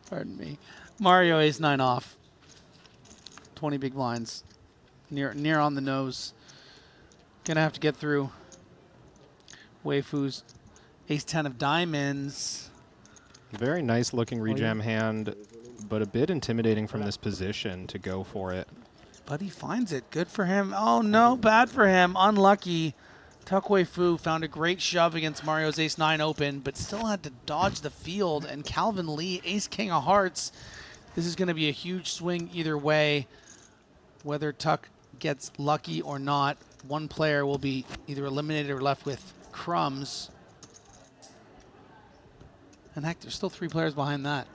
Pardon me. Mario ace-9 off. 20 big blinds. Near on the nose. Gonna have to get through Wai Foo's ace-10 of diamonds. Very nice looking rejam hand, but a bit intimidating from this position to go for it. But he finds it. Good for him. Oh no, bad for him. Unlucky. Wai Foo found a great shove against Mario's ace-9 open, but still had to dodge the field. And Calvin Lee, ace-king of hearts. This is going to be a huge swing either way. Whether Tuck gets lucky or not, one player will be either eliminated or left with crumbs. And heck, there's still 3 players behind that.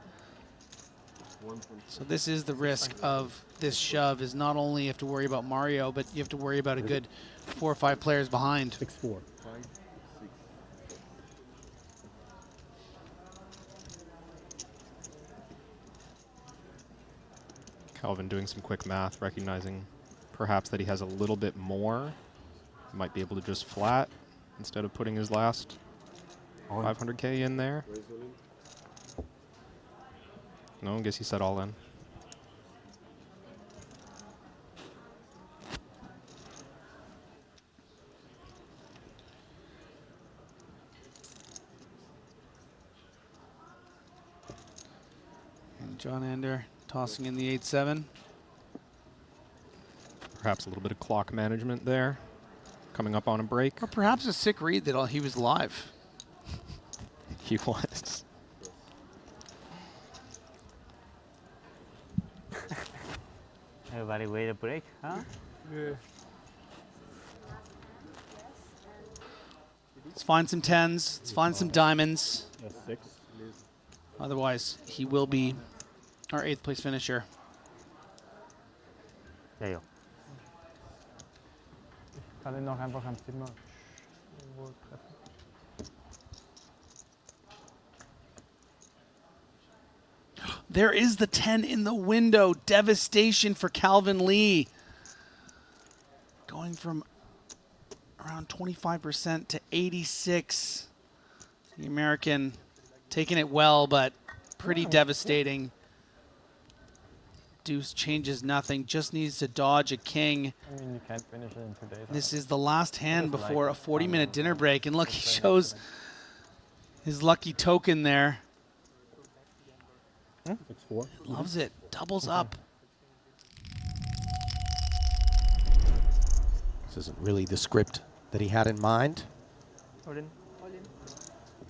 So this is the risk of this shove, is not only you have to worry about Mario, but you have to worry about a good 4 or 5 players behind. 6-4. Calvin doing some quick math, recognizing perhaps that he has a little bit more. Might be able to just flat instead of putting his last 500K in there. No, I guess he said all in. And John Ender tossing in the 8-7. Perhaps a little bit of clock management there, coming up on a break. Or perhaps a sick read that he was live. He was. Everybody wait a break, huh? Yeah. Let's find some 10s. Let's find some diamonds. 6. Otherwise, he will be our 8th place finisher. Jeju. Kan du nog einfach ganz immer treffen? There is the 10 in the window. Devastation for Calvin Lee. Going from around 25% to 86. The American taking it well, but pretty devastating. Deuce changes nothing, just needs to dodge a king. I mean, you can't finish it in 2 days. This is the last hand before a 40-minute dinner break. And look, he shows his lucky token there. 6-4. Loves it. Doubles up. This isn't really the script that he had in mind,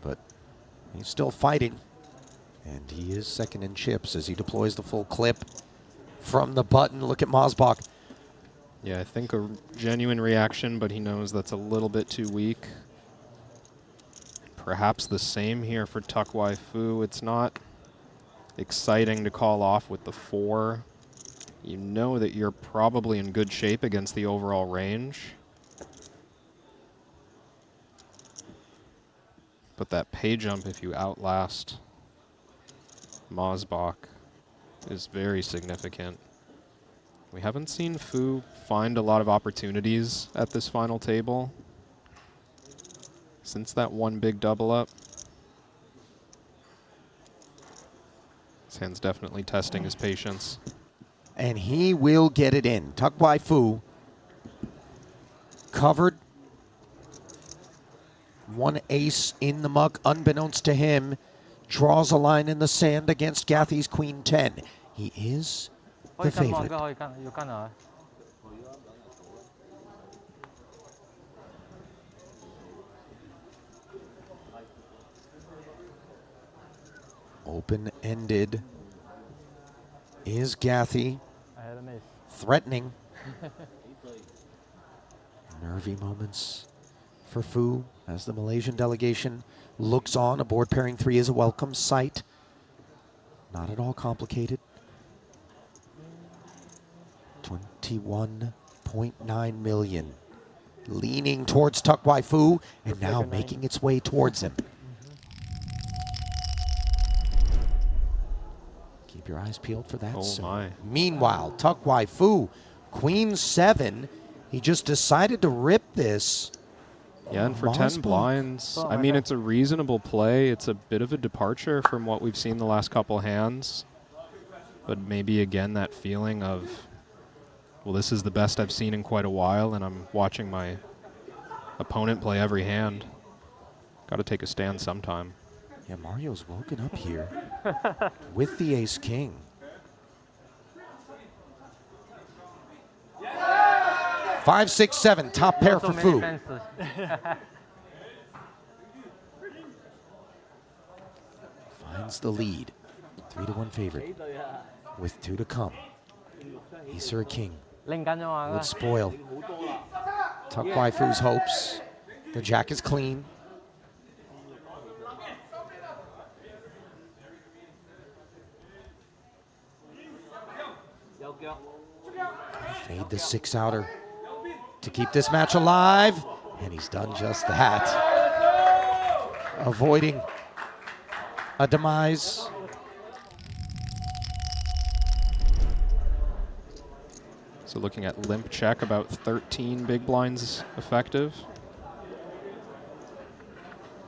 but he's still fighting. And he is second in chips as he deploys the full clip from the button. Look at Mosböck. Yeah, I think a genuine reaction, but he knows that's a little bit too weak. Perhaps the same here for Wai Foo. It's not exciting to call off with the 4. You know that you're probably in good shape against the overall range. But that pay jump, if you outlast Mosböck, is very significant. We haven't seen Foo find a lot of opportunities at this final table since that one big double up. His hand's definitely testing his patience. And he will get it in. Wai Foo covered. 1 ace in the muck, unbeknownst to him. Draws a line in the sand against Gathy's Queen 10. He is the favorite. Open-ended is Gathy. I had an ace. Threatening. Nervy moments for Foo as the Malaysian delegation looks on. A board pairing 3 is a welcome sight. Not at all complicated. 21.9 million. Leaning towards Wai Foo and now making its way towards him. Keep your eyes peeled for that. Oh my. Meanwhile, Wai Foo, Queen 7. He just decided to rip this Yeah, and for 10 Mosböck. blinds, I mean, it's a reasonable play. It's a bit of a departure from what we've seen the last couple hands. But maybe, again, that feeling of, well, this is the best I've seen in quite a while, and I'm watching my opponent play every hand. Got to take a stand sometime. Yeah, Mario's woken up here with the ace-king. Five, six, seven, top pair for Foo. Finds the lead, 3-1 favorite, with 2 to come. 𝐸𝐮𝐬𝐫𝐞 would spoil Wai Foo's hopes. The jack is clean. Fade the 6-outer to keep this match alive, and he's done just that. Avoiding a demise. So looking at limp check, about 13 big blinds effective.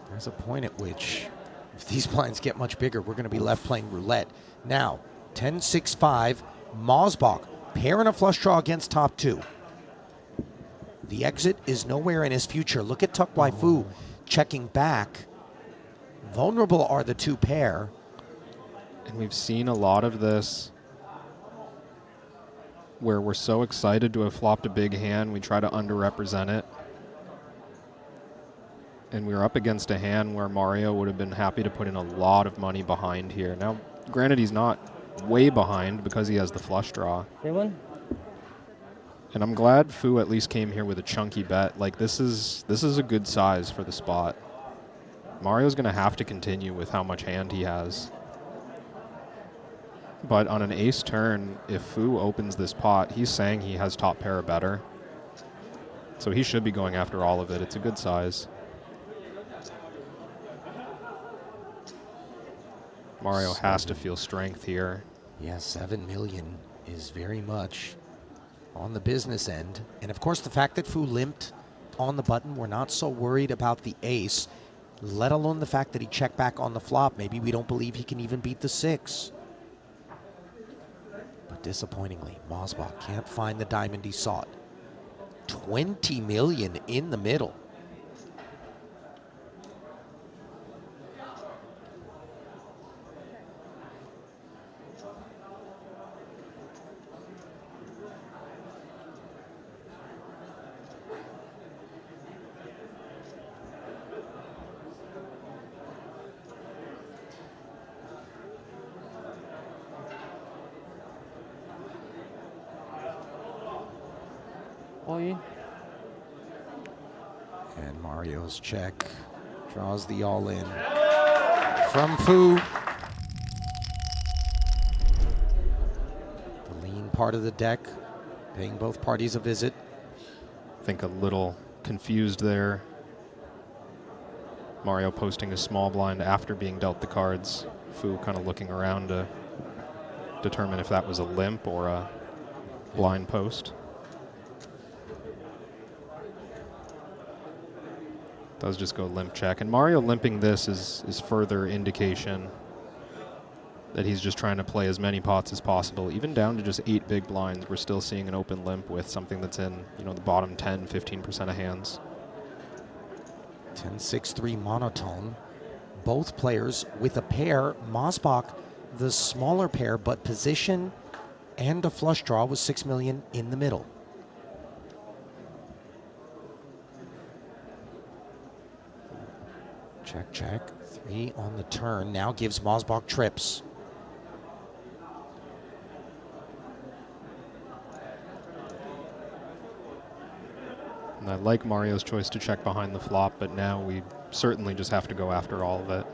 There's a point at which, if these blinds get much bigger, we're going to be left playing roulette. Now, 10-6-5, Mosböck, pair and a flush draw against top 2. The exit is nowhere in his future. Look at Wai Foo checking back. Vulnerable are the 2 pair. And we've seen a lot of this where we're so excited to have flopped a big hand, we try to underrepresent it. And we were up against a hand where Mario would have been happy to put in a lot of money behind here. Now, granted, he's not way behind because he has the flush draw. And I'm glad Foo at least came here with a chunky bet. Like, this is a good size for the spot. Mario's going to have to continue with how much hand he has. But on an ace turn, if Foo opens this pot, he's saying he has top pair or better. So he should be going after all of it. It's a good size. Mario has to feel strength here. Yeah, 7 million is very much on the business end. And of course, the fact that Foo limped on the button, we're not so worried about the ace, let alone the fact that he checked back on the flop. Maybe we don't believe he can even beat the 6. But disappointingly, Mosböck can't find the diamond he sought. 20 million in the middle. And Mario's check draws the all-in from Foo. The lean part of the deck, paying both parties a visit. I think a little confused there. Mario posting a small blind after being dealt the cards. Foo kind of looking around to determine if that was a limp or a blind post. Does just go limp check. And Mario limping this is further indication that he's just trying to play as many pots as possible. Even down to just 8 big blinds, we're still seeing an open limp with something that's in, you know, the bottom 10, 15% of hands. 10-6-3 monotone. Both players with a pair. Mosböck, the smaller pair, but position and a flush draw with 6 million in the middle. Check, check. 3 on the turn. Now gives Mosböck trips. And I like Mario's choice to check behind the flop, but now we certainly just have to go after all of it.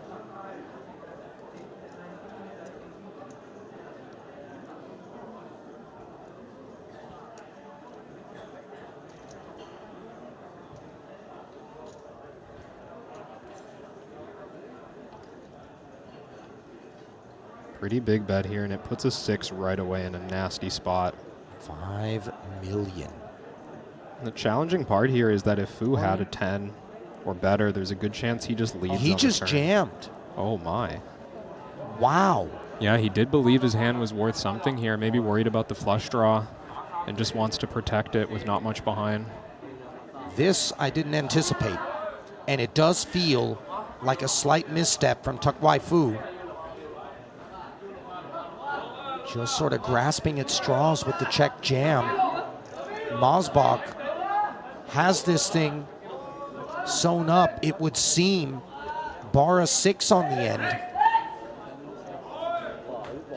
Pretty big bet here, and it puts a 6 right away in a nasty spot. 5 million. The challenging part here is that if Foo had a 10, or better, there's a good chance he just leads. He on just the turn. jammed. Oh my. Wow. Yeah, he did believe his hand was worth something here. Maybe worried about the flush draw and just wants to protect it with not much behind. This I didn't anticipate. And it does feel like a slight misstep from Wai Foo. Just sort of grasping at straws with the check jam. Mosböck has this thing sewn up, it would seem, bar a 6 on the end.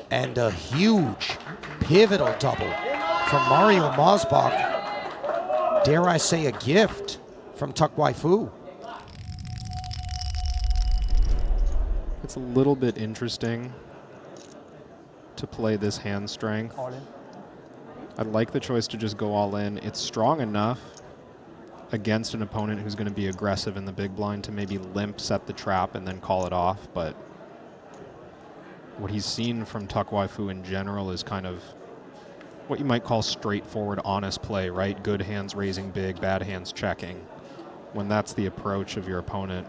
And a huge pivotal double from Mario Mosböck. Dare I say a gift from Wai Foo. It's a little bit interesting to play this hand strength. All in. I'd like the choice to just go all in. It's strong enough against an opponent who's going to be aggressive in the big blind to maybe limp, set the trap, and then call it off. But what he's seen from Wai Foo in general is kind of what you might call straightforward, honest play, right? Good hands raising big, bad hands checking. When that's the approach of your opponent,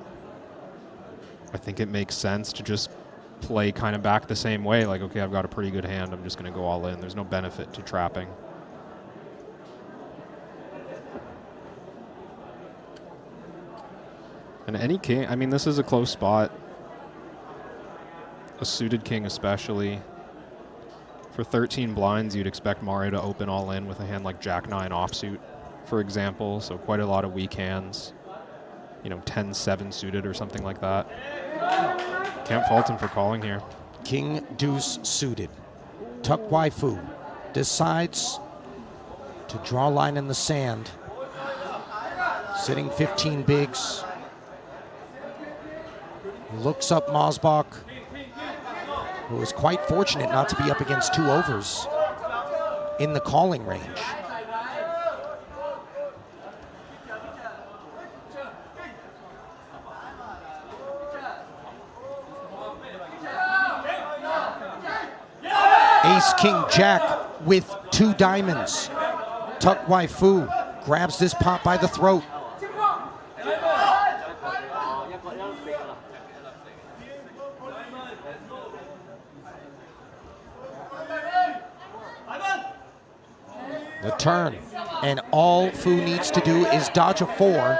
I think it makes sense to just play kind of back the same way. Like, okay, I've got a pretty good hand. I'm just going to go all in. There's no benefit to trapping. And any king, I mean, this is a close spot. A suited king especially. For 13 blinds, you'd expect Mario to open all in with a hand like Jack-9 offsuit, for example. So quite a lot of weak hands. You know, 10-7 suited or something like that. Can't fault him for calling here. King deuce suited. Wai Foo decides to draw a line in the sand. Sitting 15 bigs. Looks up Mosböck, who is quite fortunate not to be up against 2 overs in the calling range. Ace, king, jack with 2 diamonds. Wai Foo grabs this pot by the throat. The turn, and all Foo needs to do is dodge a 4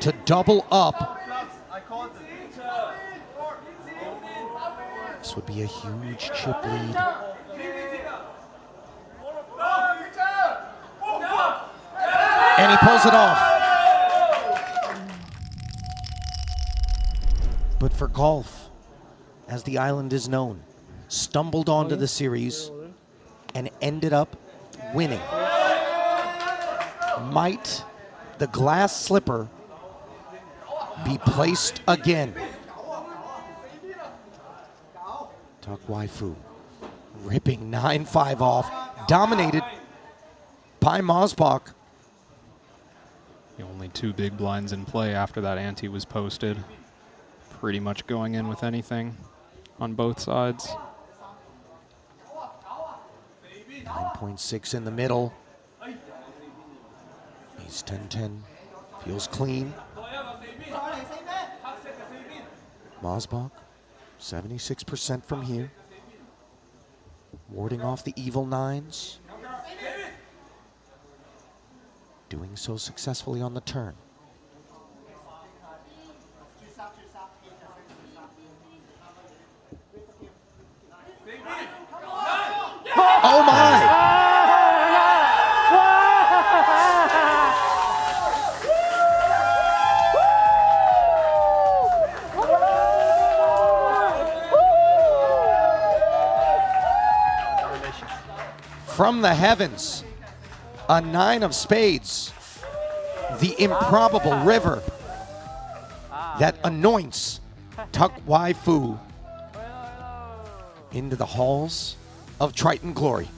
to double up. This would be a huge chip lead. And he pulls it off. But for golf, as the island is known, stumbled onto the series and ended up winning. Might the glass slipper be placed again? Wai Foo ripping 9-5 off, dominated by Mosböck. The only 2 big blinds in play after that ante was posted. Pretty much going in with anything on both sides. 9.6 in the middle. He's 10-10. Feels clean. Mosböck, 76% from here. Warding off the evil 9s. Doing so successfully on the turn. Oh my! From the heavens, a 9 of spades, the improbable river that anoints Wai Foo into the halls of Triton glory.